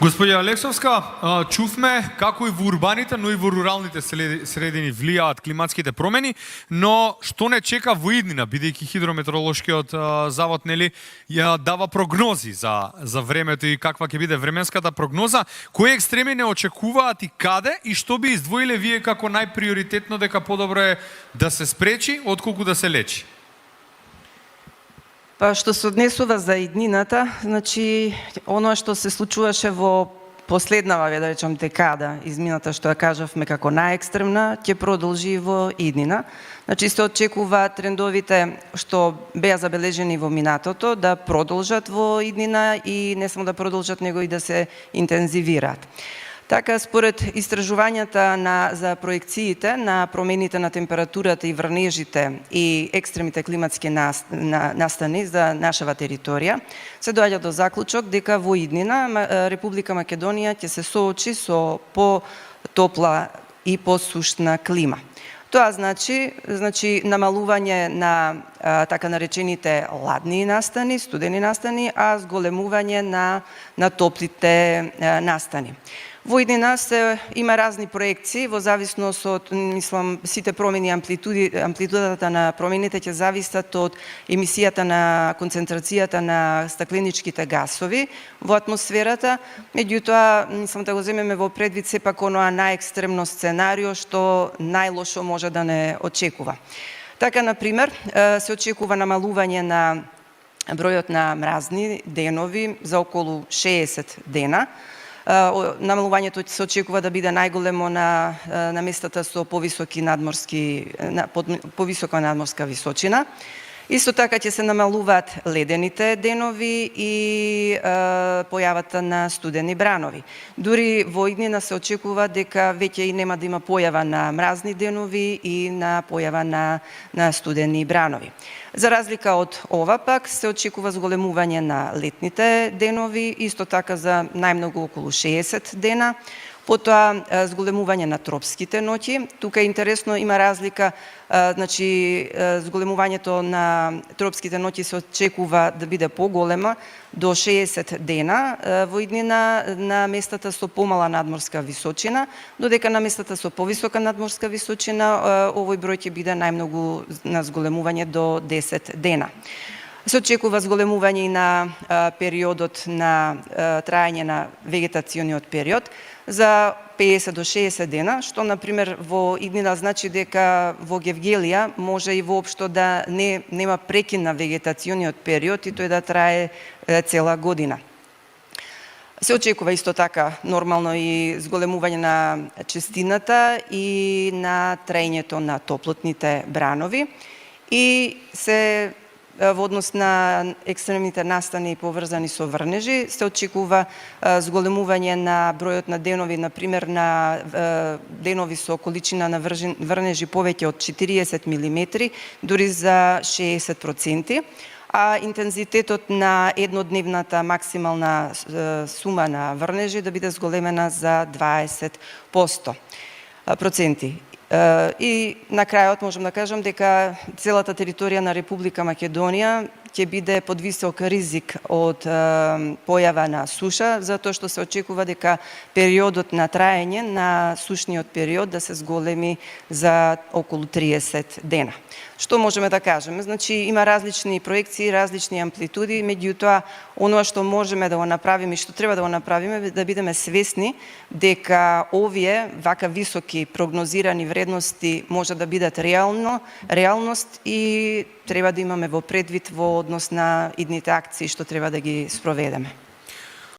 Господја Алексовска, чувме како и во урбаните, но и во руралните средини влијаат климатските промени, но што не чека во иднина, бидејќи хидрометеоролошкиот завод ја дава прогнози за времето и каква ќе биде временската прогноза, кои екстреми не очекуваат и каде и што би издвоиле вие како најприоритетно дека подобро е да се спречи отколку да се лечи? Па што се однесува за иднината, значи оно што се случуваше во последнава, да речам, декада, измината што ја кажавме како најекстремна, ќе продолжи во иднина. Значи се очекува трендовите што беа забележени во минатото да продолжат во иднина и не само да продолжат, него и да се интензивираат. Така, според истражувањата за проекциите на промените на температурата и врнежите и екстремните климатски настани за нашава територија, се доаѓа до заклучок дека во иднина Република Македонија ќе се соочи со потопла и посушна клима. Тоа значи намалување на така наречените ладни настани, студени настани, а зголемување на топлите настани. Во иднина има разни проекции, во зависност од, сите промени, амплитудата на промените ќе зависат од емисијата на концентрацијата на стакленичките гасови во атмосферата. Меѓутоа, да го земеме во предвид сепак оноа најекстремно сценарио што најлошо може да не очекува. Така, например, се очекува намалување на бројот на мразни денови за околу 60 дена. Намалувањето се очекува да биде најголемо на местата со повисока надморска височина. Исто така ќе се намалуваат ледените денови и појавата на студени бранови. Дури во иднина се очекува дека веќе и нема да има појава на мразни денови и на појава на студени бранови. За разлика од ова пак се очекува зголемување на летните денови, исто така за најмногу околу 60 дена. Потоа зголемување на тропските ноќи. Тука е интересно, има разлика, значи зголемувањето на тропските ноќи се очекува да биде поголема до 60 дена во иднина на местата со помала надморска височина, додека на местата со повисока надморска височина овој број ќе биде најмногу на зголемување до 10 дена. Се очекува зголемување и на периодот на трајање на вегетациониот период за 50 до 60 дена, што, например, во иднина значи дека во Гевгелија може и воопшто да нема прекин на вегетациониот период и тој да трае цела година. Се очекува исто така нормално и зголемување на честината и на траењето на топлотните бранови и се во однос на екстремните настани поврзани со врнежи, се очекува зголемување на бројот на денови, например на денови со количина на врнежи повеќе од 40 мм, дури за 60%, а интензитетот на еднодневната максимална сума на врнежи да биде зголемена за 20%. И на крајот можам да кажам дека целата територија на Република Македонија ќе биде под висок ризик од појава на суша, затоа што се очекува дека периодот на траење на сушниот период да се зголеми за околу 30 дена. Што можеме да кажеме? Значи, има различни проекции, различни амплитуди, меѓутоа, оноа што можеме да го направиме и што треба да го направиме е да бидеме свесни дека овие вака високи прогнозирани вредности може да бидат реалност и треба да имаме во предвид во однос на идните акции што треба да ги спроведеме.